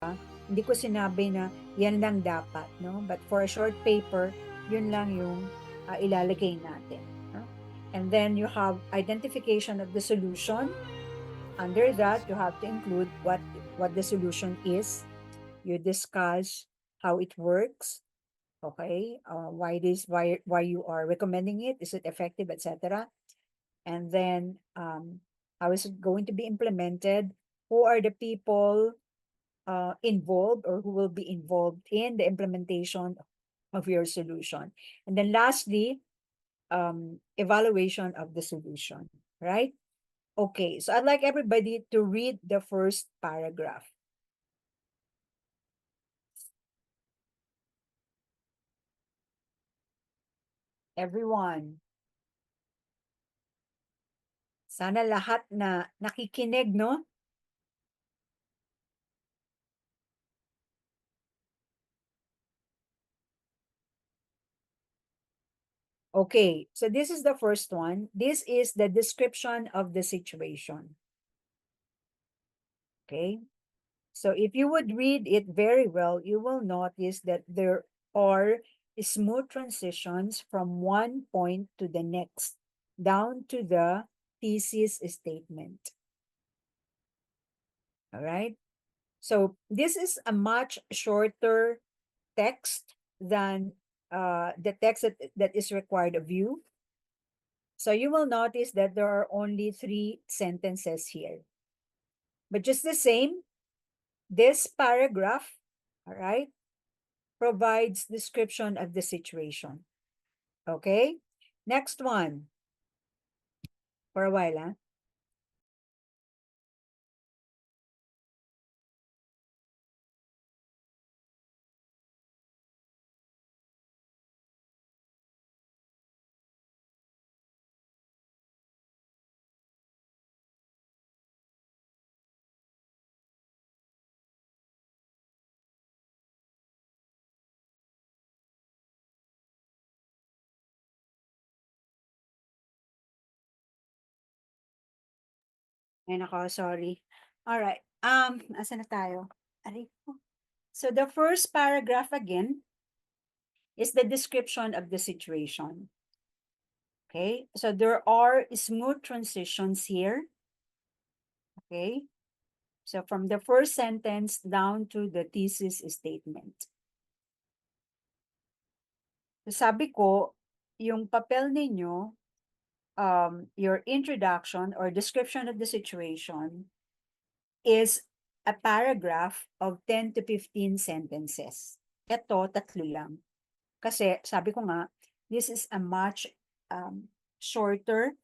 Hindi ko sinabi na yan lang dapat, no? But for a short paper, yun lang yung ilalagay natin. No? And then you have identification of the solution. Under that, you have to include what the solution is. You discuss how it works, okay? Why you are recommending it? Is it effective, etc. And then how is it going to be implemented? Who are the people involved or who will be involved in the implementation of your solution? And then lastly, evaluation of the solution, right? Okay, so I'd like everybody to read the first paragraph. Everyone. Sana lahat na nakikinig, no? Okay, so this is the first one. This is the description of the situation. Okay, so if you would read it very well, you will notice that there are smooth transitions from one point to the next, down to the thesis statement. All right, so this is a much shorter text than the text that is required of you. So you will notice that there are only 3 sentences here. But just the same, this paragraph, all right, provides description of the situation. Okay? Next one. For a while, huh? Ay, nako, sorry. All right. Asa na tayo? Aray ko. So the first paragraph again is the description of the situation. Okay? So there are smooth transitions here. Okay? So from the first sentence down to the thesis statement. So sabi ko, yung papel ninyo, your introduction or description of the situation is a paragraph of 10 to 15 sentences. Ito, 3 lang. Kasi sabi ko nga, this is a much shorter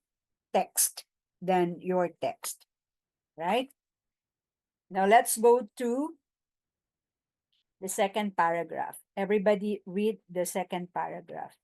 text than your text. Right? Now let's go to the second paragraph. Everybody read the second paragraph.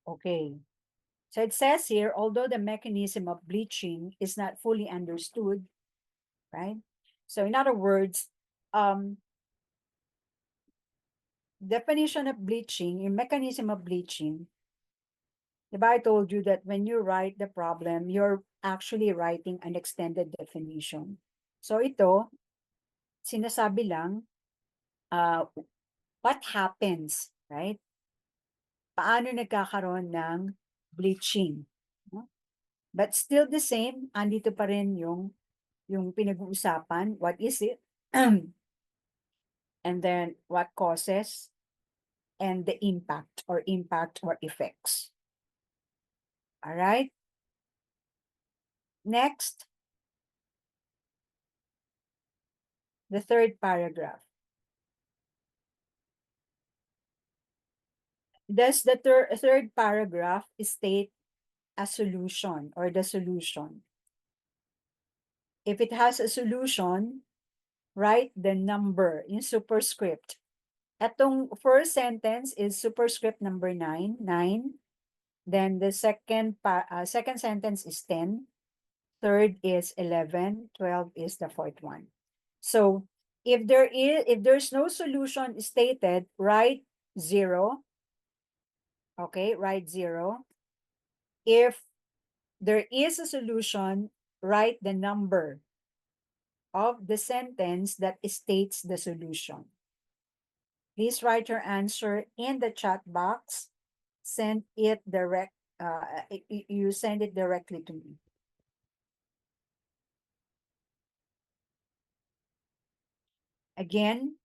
Okay. So it says here, although the mechanism of bleaching is not fully understood, right? So in other words, definition of bleaching, yung mechanism of bleaching, diba I told you that when you write the problem, you're actually writing an extended definition. So ito, sinasabi lang, what happens, right? Paano nagkakaroon ng bleaching? No? But still the same, andito pa rin yung pinag-uusapan, what is it? And then what causes and the impact or effects. All right. Next, the third paragraph. Does the third paragraph state a solution or the solution? If it has a solution, write the number, yung superscript. Atong first sentence is superscript number 9, 9. Then the second sentence is 10. Third is 11. 12 is the fourth one. So if there's no solution stated, write 0. Okay, write 0. If there is a solution, write the number of the sentence that states the solution. Please write your answer in the chat box. Send it you send it directly to me. Again,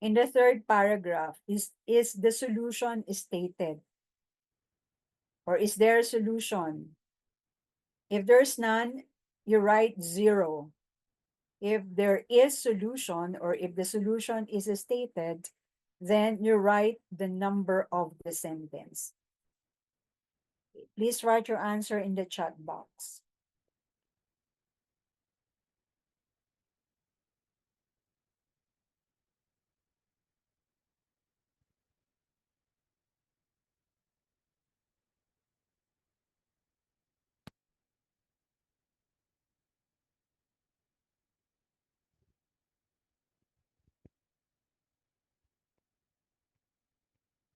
in the third paragraph, is the solution stated? Or is there a solution? If there's none, you write 0. If there is solution, or if the solution is stated, then you write the number of the sentence. Please write your answer in the chat box.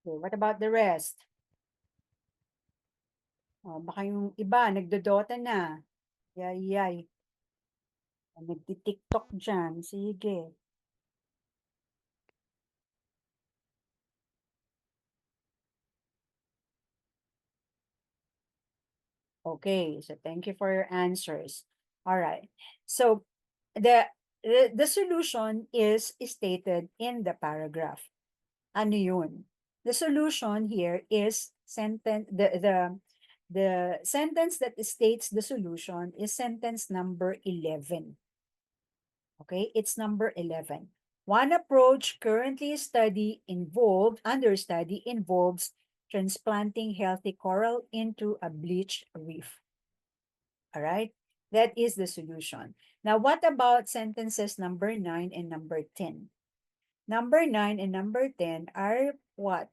Okay, what about the rest? Oh, baka yung iba, nagdodota na. Yay. Nagti-TikTok dyan. Sige. Okay, so thank you for your answers. All right. So the solution is stated in the paragraph. Ano yun? The solution here is the sentence that states the solution is sentence number 11. Okay, it's number 11. One approach currently under study involves transplanting healthy coral into a bleached reef. All right, that is the solution. Now, what about sentences number 9 and number 10? Number 9 and number 10 are what?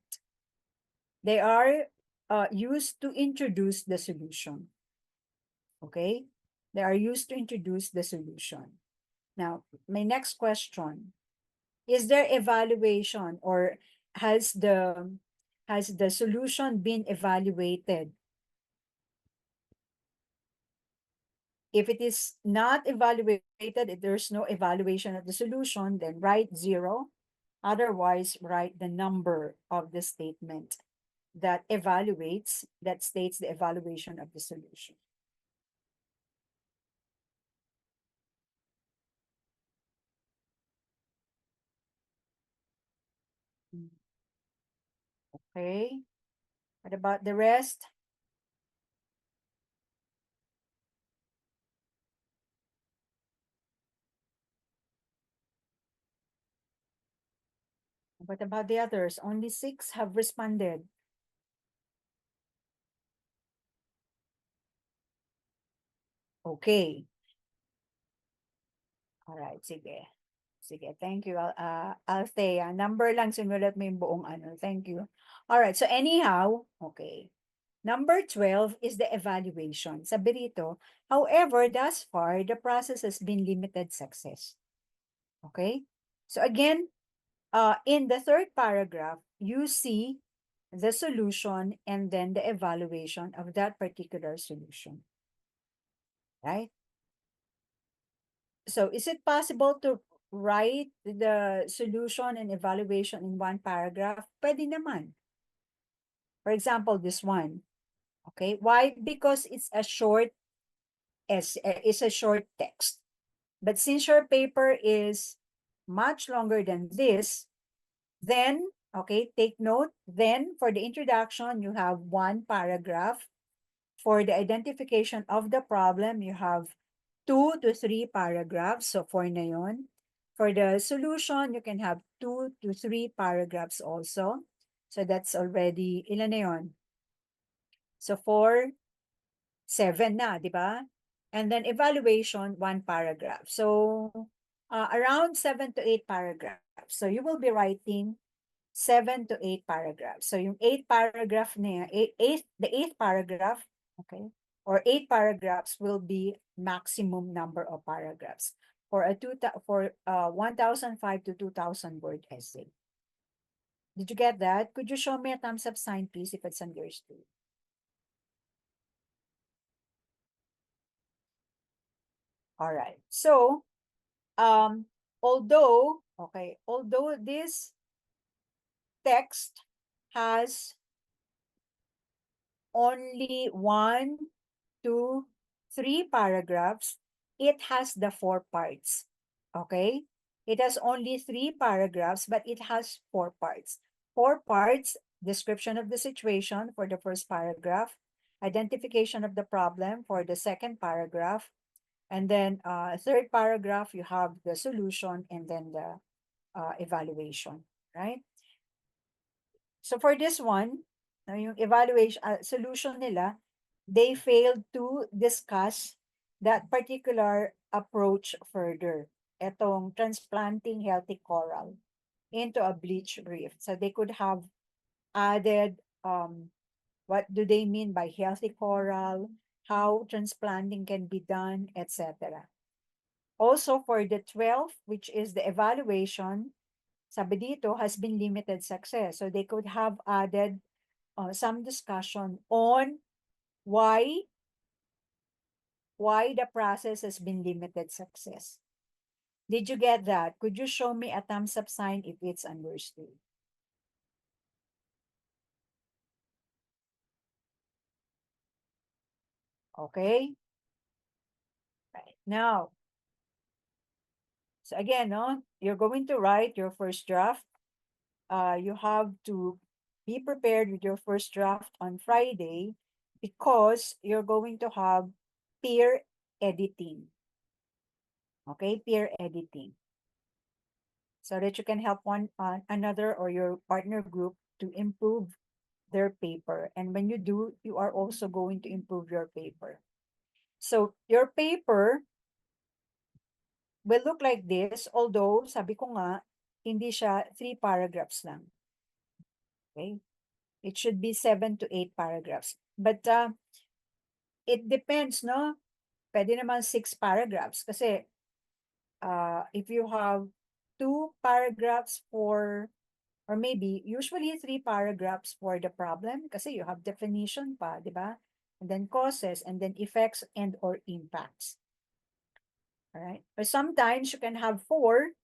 They are used to introduce the solution. Okay, they are used to introduce the solution. Now, my next question, is there evaluation, or has the solution been evaluated? If it is not evaluated, if there's no evaluation of the solution, then write 0. Otherwise, write the number of the statement that states the evaluation of the solution. Okay. What about the rest? What about the others? Only 6 have responded. Okay. All right, sige. Sige, thank you, Althea. Number lang, sinulat mo yung buong ano. Thank you. All right, so anyhow, okay. Number 12 is the evaluation. Sabi rito, however, thus far, the process has been limited success. Okay? So again, in the third paragraph, you see the solution and then the evaluation of that particular solution. Right? So is it possible to write the solution and evaluation in one paragraph? Pwede naman. For example, this one. Okay, why? Because it's a short text. But since your paper is much longer than this, then, okay, take note, then for the introduction, you have one paragraph. For the identification of the problem, you have 2 to 3 paragraphs. So 4 na yun. For the solution, you can have 2 to 3 paragraphs also. So that's already, ilan na yun? So 4, 7 na, di ba? And then evaluation, 1 paragraph. So around 7 to 8 paragraphs. So you will be writing 7 to 8 paragraphs. So yung 8 paragraph na yan, the eighth paragraph, okay, or 8 paragraphs will be maximum number of paragraphs for a 1,005 to 2,000 word essay. Did you get that? Could you show me a thumbs up sign, please, if it's understood? All right. So, although this text has only 1, 2, 3 paragraphs, it has the 4 parts. Okay? It has only 3 paragraphs, but it has 4 parts. 4 parts: description of the situation for the first paragraph, identification of the problem for the second paragraph, and then third paragraph, you have the solution and then the evaluation, right? So for this one, yung evaluation, solution nila, they failed to discuss that particular approach further. Etong transplanting healthy coral into a bleach reef. So they could have added what do they mean by healthy coral, how transplanting can be done, etc. Also for the 12th, which is the evaluation, sabi dito, has been limited success. So they could have added some discussion on why the process has been limited success. Did you get that? Could you show me a thumbs up sign if it's understood? Okay. Right. Now, so again, no, you're going to write your first draft. You have to be prepared with your first draft on Friday because you're going to have peer editing. Okay, peer editing. So that you can help one another or your partner group to improve their paper. And when you do, you are also going to improve your paper. So your paper will look like this, although sabi ko nga, hindi siya 3 paragraphs lang. Okay? It should be 7 to 8 paragraphs. But it depends, no? Pwede naman 6 paragraphs kasi if you have 2 paragraphs for, or maybe usually 3 paragraphs for the problem kasi you have definition pa, di ba? And then causes, and then effects and or impacts. All right. But sometimes you can have 4,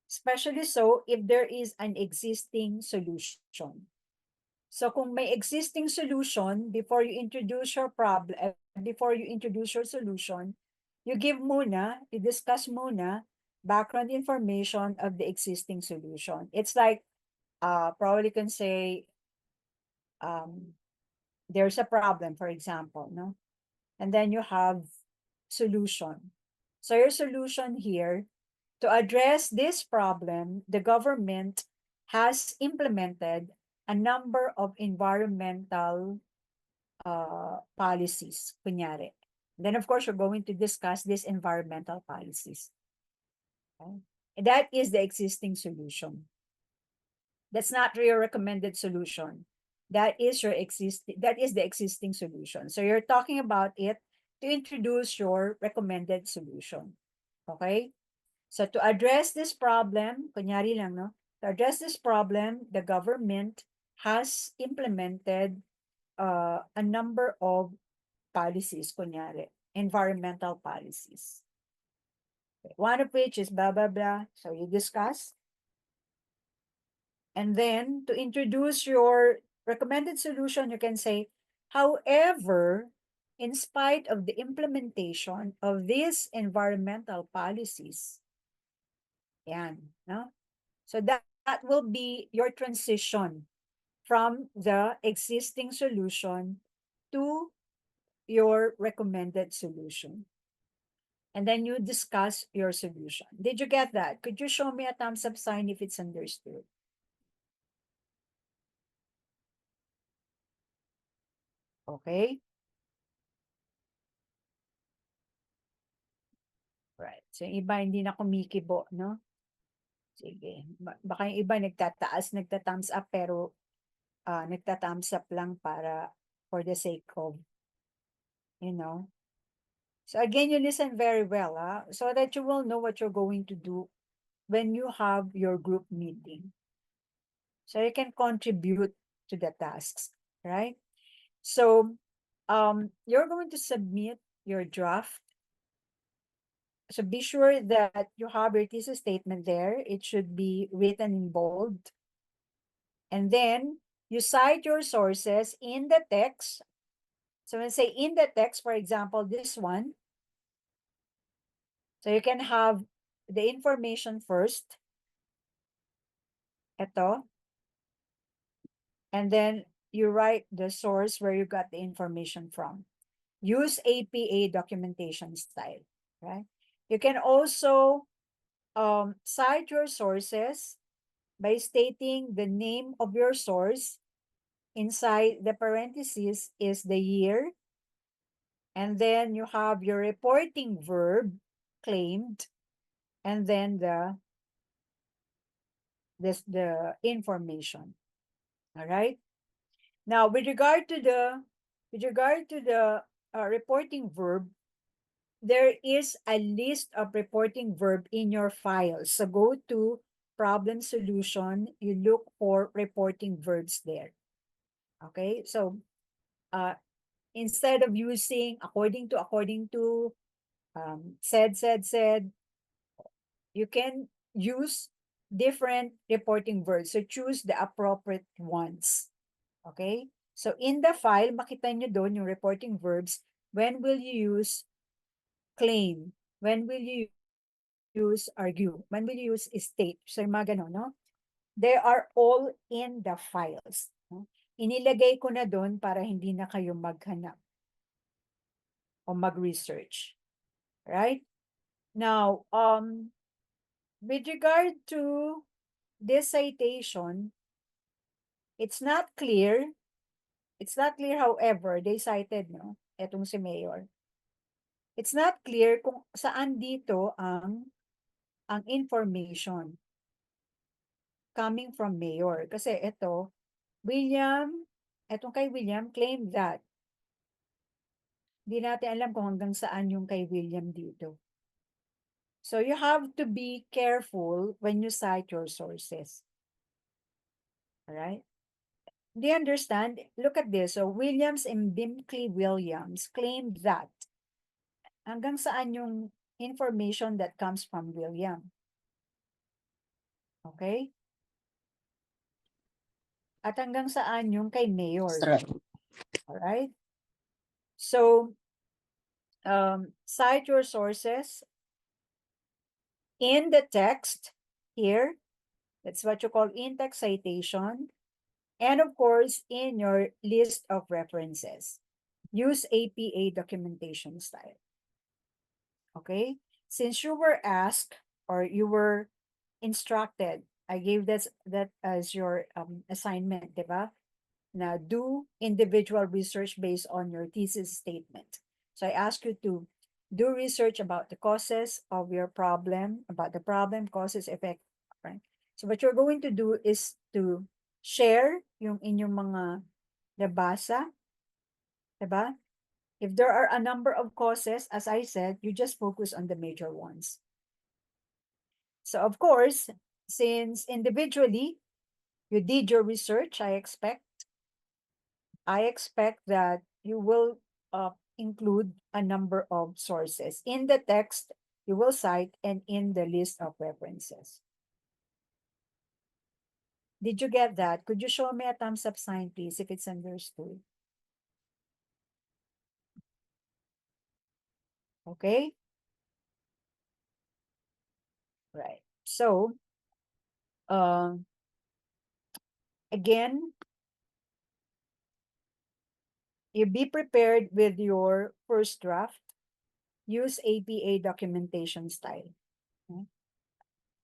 especially so if there is an existing solution. So kung may existing solution, before you introduce your problem, before you introduce your solution, you discuss muna background information of the existing solution. It's like, probably can say, there's a problem, for example, no? And then you have solution. So your solution here, to address this problem, the government has implemented a number of environmental policies, kunyari. Then, of course, we're going to discuss these environmental policies. Okay? That is the existing solution. That's not your recommended solution. That is the existing solution. So you're talking about it to introduce your recommended solution. Okay? So to address this problem, kunyari lang, no? To address this problem, the government has implemented a number of policies, kunyari, environmental policies. One of which is blah, blah, blah. So you discuss. And then to introduce your recommended solution, you can say, however, in spite of the implementation of these environmental policies, yan, no? So that will be your transition from the existing solution to your recommended solution. And then you discuss your solution. Did you get that? Could you show me a thumbs up sign if it's understood? Okay. Right. So, yung iba hindi na kumikibo, no? Sige. Baka yung iba nagtataas, nagta-thumbs up, pero nagta-thumbs up lang para for the sake of, you know. So again, you listen very well, so that you will know what you're going to do when you have your group meeting. So you can contribute to the tasks, right? So you're going to submit your draft. So be sure that you have your thesis statement there. It should be written in bold. And then you cite your sources in the text. So when I say in the text, for example, this one, so you can have the information first. Ito. And then you write the source where you got the information from. Use APA documentation style, right? You can also cite your sources by stating the name of your source. Inside the parentheses is the year. And then you have your reporting verb claimed. And then the information. All right. Now, with regard to the reporting verb, there is a list of reporting verb in your file. So go to problem solution, you look for reporting verbs there. Okay, so instead of using according to, said, you can use different reporting verbs. So choose the appropriate ones. Okay? So in the file, makita nyo doon yung reporting verbs. When will you use claim? When will you use argue? When will you use state? So yung mga ganun, no? They are all in the files. No? Inilagay ko na doon para hindi na kayo maghanap o mag-research. Right? Now, with regard to this citation, it's not clear. It's not clear, however, they cited, no? Etong si Mayor. It's not clear kung saan dito ang information coming from Mayor. Kasi ito, etong kay William, claimed that. Hindi natin alam kung hanggang saan yung kay William dito. So you have to be careful when you cite your sources. All right? Do you understand? Look at this. So Williams and Bimkley Williams claimed that. Hanggang saan yung information that comes from William? Okay? At hanggang saan yung kay Mayor? Alright? So, cite your sources in the text here. That's what you call in-text citation. And of course, in your list of references. Use APA documentation style. Okay? Since you were asked or you were instructed, I gave that as your assignment, diba? Na do individual research based on your thesis statement. So I ask you to do research about the causes of your problem, about the problem, causes, effect, right? So what you're going to do is to share yung inyong mga nabasa, diba? If there are a number of causes, as I said, you just focus on the major ones. So of course, since individually you did your research, I expect that you will include a number of sources in the text you will cite and in the list of references. Did you get that? Could you show me a thumbs up sign, please, if it's understood? Okay? Right. So, again, you be prepared with your first draft. Use APA documentation style. Okay?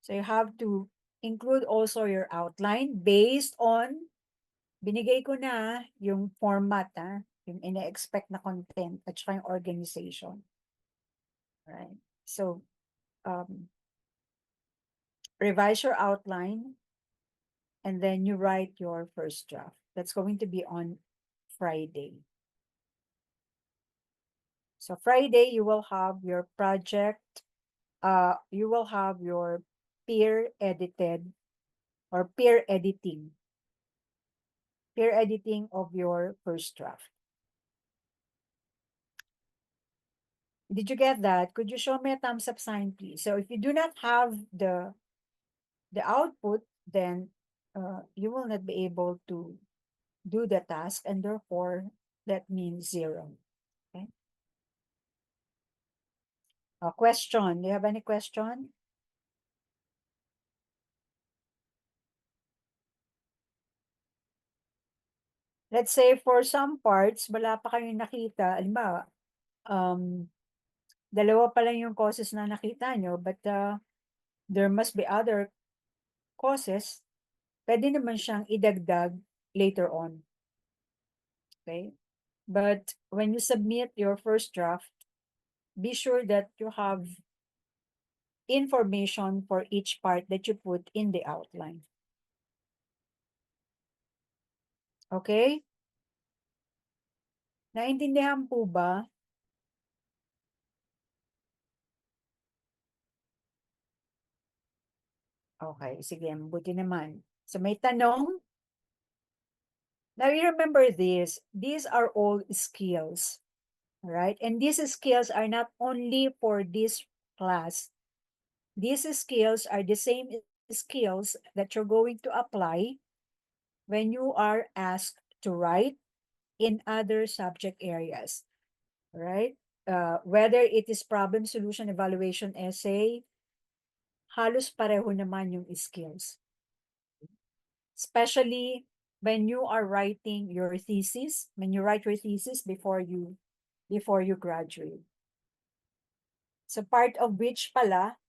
So you have to include also your outline based on, binigay ko na yung format, yung ina-expect na content at saka yung organization. Right? So, revise your outline, and then you write your first draft. That's going to be on Friday. So Friday, you will have your project, you will have your peer edited or peer editing of your first draft. Did you get that? Could you show me a thumbs up sign, please? So if you do not have the output, then you will not be able to do the task, and therefore that means 0. Okay. A question. Do you have any question? Let's say for some parts, wala pa kayong nakita. Halimbawa, dalawa pa lang yung causes na nakita nyo, but there must be other causes. Pwede naman siyang idagdag later on. Okay? But when you submit your first draft, be sure that you have information for each part that you put in the outline. Okay? Naintindihan po ba? Okay, sige, mabuti naman. So may tanong? Now you remember this. These are all skills, right? And these skills are not only for this class. These skills are the same skills that you're going to apply when you are asked to write in other subject areas, right? Whether it is problem solution evaluation essay, halos pareho naman yung skills. Especially when you are writing your thesis, when you write your thesis before you graduate. So part of which pala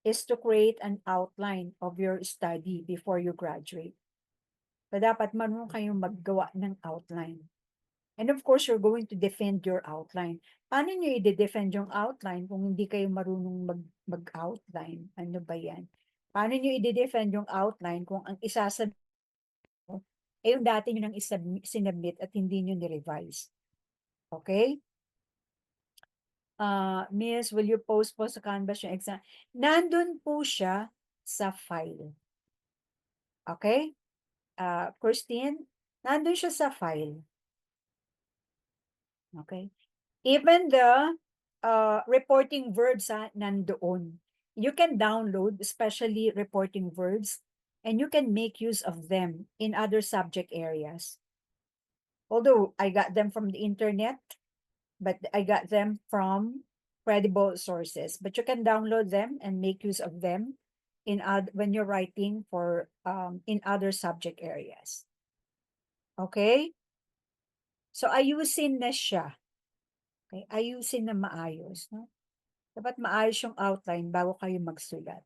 is to create an outline of your study before you graduate. So dapat marunong kayong maggawa ng outline. And of course, you're going to defend your outline. Paano nyo i-defend yung outline kung hindi kayo marunong mag-outline? Ano ba yan? Paano nyo i-defend yung outline kung ang isasabi mo ay yung dati nyo nang sinubmit at hindi nyo ni-revise? Okay? Miss, will you post po sa Canvas yung exam? Nandun po siya sa file. Okay? Christine, nandun siya sa file. Okay? Even the reporting verbs nandoon. You can download, especially reporting verbs, and you can make use of them in other subject areas. Although I got them from the internet, but I got them from credible sources. But you can download them and make use of them when you're writing for in other subject areas. Okay? So ayusin na siya. Okay? Ayusin na maayos. No? Dapat maayos yung outline bago kayo magsulat.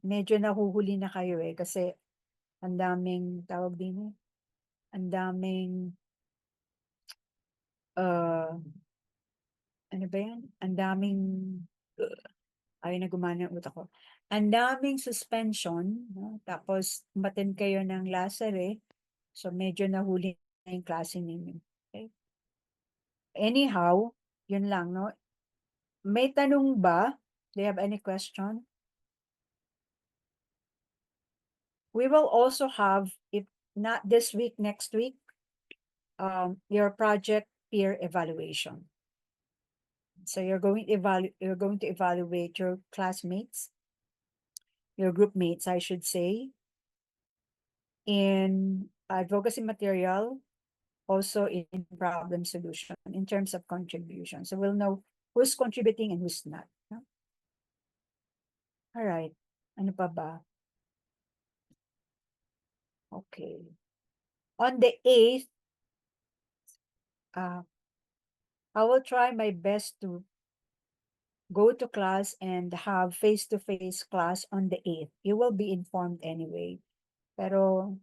Medyo nahuhuli na kayo kasi ang daming tawag din ang daming ano ba yan? Ang daming ay na gumana yung utak ko. Ang daming suspension, no? Tapos umattend kayo ng Lazare, so medyo nahuli na yung klase ninyo. Okay? Anyhow, yun lang, no? May tanong ba? Do you have any question? We will also have, if not this week, next week, your project peer evaluation. So you're going to evaluate your classmates, your group mates, I should say, in advocacy material, also in problem solution in terms of contribution. So we'll know who's contributing and who's not. No? All right. Ano pa ba? Okay. On the 8th, I will try my best to go to class and have face-to-face class on the 8th. You will be informed anyway. Pero,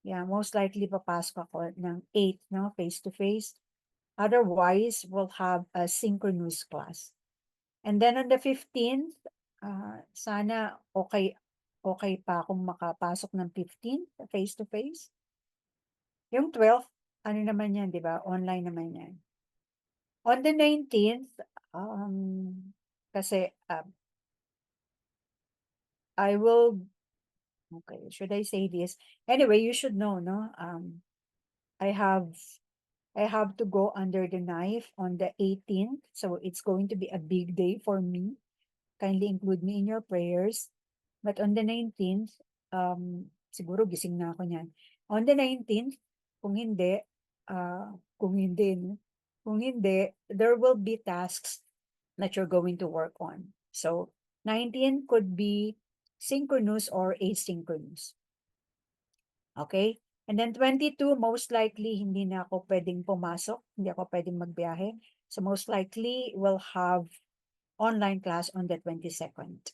yeah, most likely papasok ako ng 8th, no? Face-to-face. Otherwise, we'll have a synchronous class. And then on the 15th, sana okay pa akong makapasok ng 15th face-to-face. Yung 12th, ano naman yan, 'di ba? Online naman yan. On the 19th, kasi I will, okay, should I say this? Anyway, you should know, no? I have I have to go under the knife on the 18th, so it's going to be a big day for me. Kindly include me in your prayers. But on the 19th, siguro gising na ako niyan. On the 19th, kung hindi, kung hindi, no? Kung hindi, there will be tasks that you're going to work on. So, 19 could be synchronous or asynchronous. Okay? And then 22, most likely, hindi na ako pwedeng pumasok, hindi ako pwedeng magbiyahe. So, most likely, we'll have online class on the 22nd.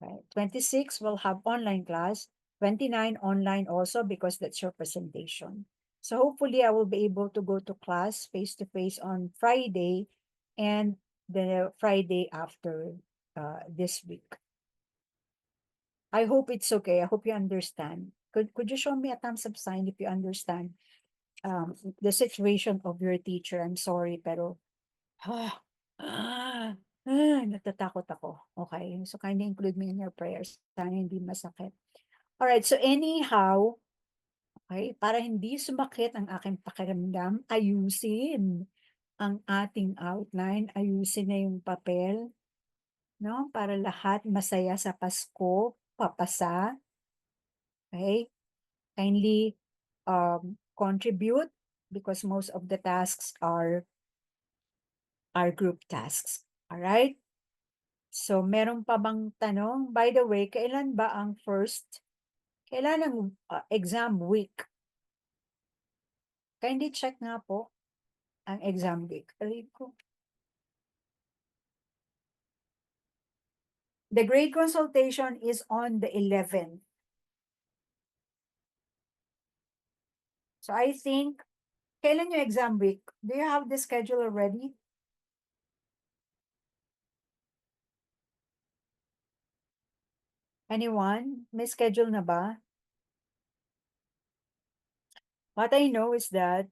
Right? 26 will have online class, 29 online also because that's your presentation. So hopefully I will be able to go to class face to face on Friday and the Friday after this week. I hope it's okay. I hope you understand. Could you show me a thumbs up sign if you understand the situation of your teacher? I'm sorry, pero natatakot ako. Okay, so kindly include me in your prayers. Sana hindi masakit. Alright, so anyhow, okay, para hindi sumakit ang aking pakiramdam, ayusin ang ating outline, ayusin na yung papel, no? Para lahat masaya sa Pasko, papasa. Okay? Kindly contribute because most of the tasks are group tasks. Alright? So, meron pa bang tanong? By the way, kailan ba ang kailan ang exam week? Kindly check nga po ang exam week. Aray ko. The grade consultation is on the 11th. So I think, kailan yung exam week? Do you have the schedule already? Anyone? May schedule na ba? What I know is that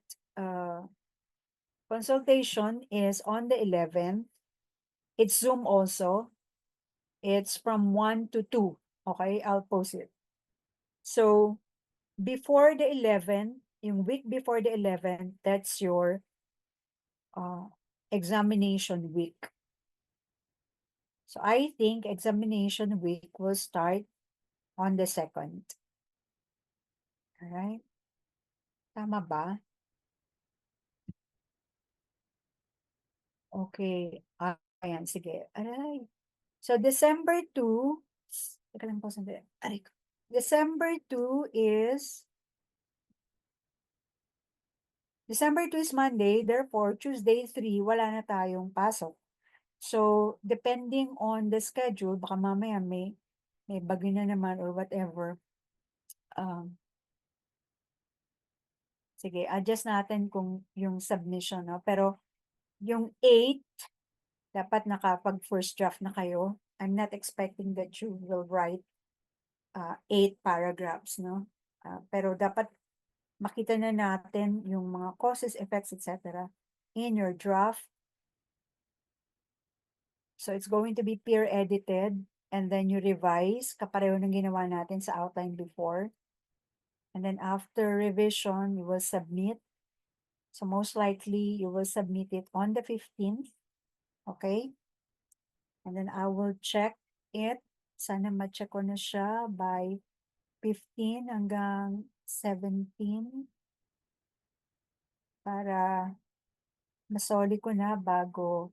consultation is on the 11th. It's Zoom also. It's from 1 to 2. Okay, I'll post it. So, before the 11th, yung week before the 11th, that's your examination week. So I think examination week will start on the 2nd. Alright? Tama ba? Okay. Ayan, sige. Aray. So December 2, teka lang po sandali. Aray ko. December 2 is Monday, therefore Tuesday 3, wala na tayong pasok. So, depending on the schedule, baka mamaya may bagyo na naman or whatever. Sige, adjust natin kung yung submission, no? Pero yung 8, dapat nakapag first draft na kayo. I'm not expecting that you will write 8 paragraphs, no? Pero dapat makita na natin yung mga causes, effects, etc. in your draft. So it's going to be peer edited and then you revise kapareho ng ginawa natin sa outline before. And then after revision, you will submit. So most likely, you will submit it on the 15th. Okay? And then I will check it. Sana ma-check ko na siya by 15 hanggang 17 para masoli ko na bago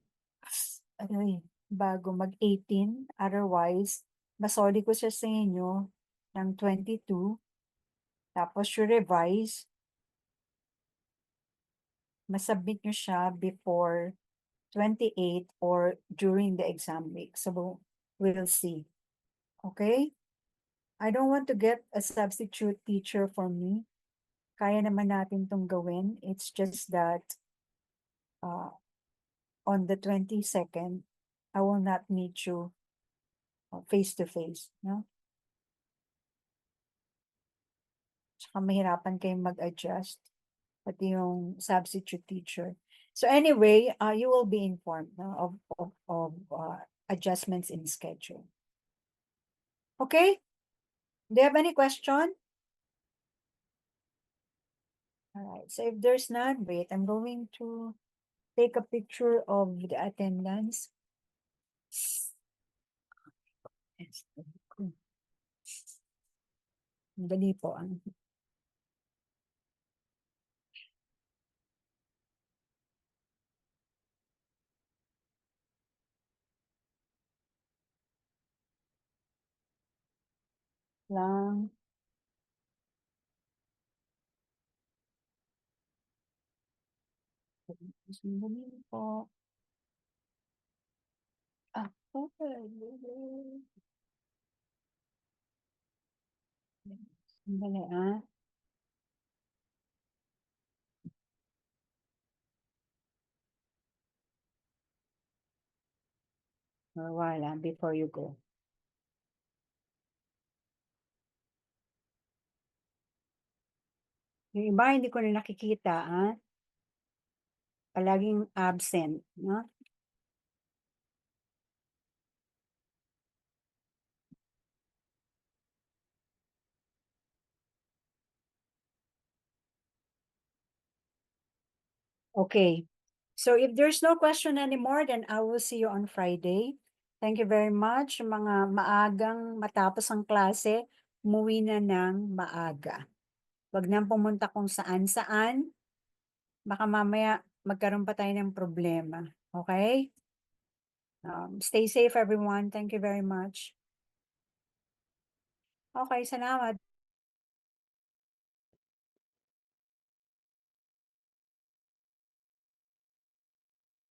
mag-18. Otherwise, masoli ko siya sa inyo ng 22. Tapos you revise. Masubmit nyo siya before 28 or during the exam week. So we'll see. Okay? I don't want to get a substitute teacher for me. Kaya naman natin tong gawin. It's just that on the 22nd, I will not meet you face to face, no? Tsaka mahirapan kayong mag-adjust, pati yung substitute teacher. So anyway, you will be informed, no, of adjustments in schedule. Okay? Do you have any question? All right. So if there's none, wait, I'm going to take a picture of the attendance. Yes. Dali po. Lang. Dali po. Ah, okay. Dali, ah. For a while, before you go. Yung iba, hindi ko na nakikita, ah. Palaging absent, no? Okay. So if there's no question anymore, then I will see you on Friday. Thank you very much. Mga maagang matapos ang klase, umuwi na ng maaga. Huwag nang pumunta kung saan-saan. Baka mamaya magkaroon pa tayo ng problema. Okay? Stay safe everyone. Thank you very much. Okay, salamat.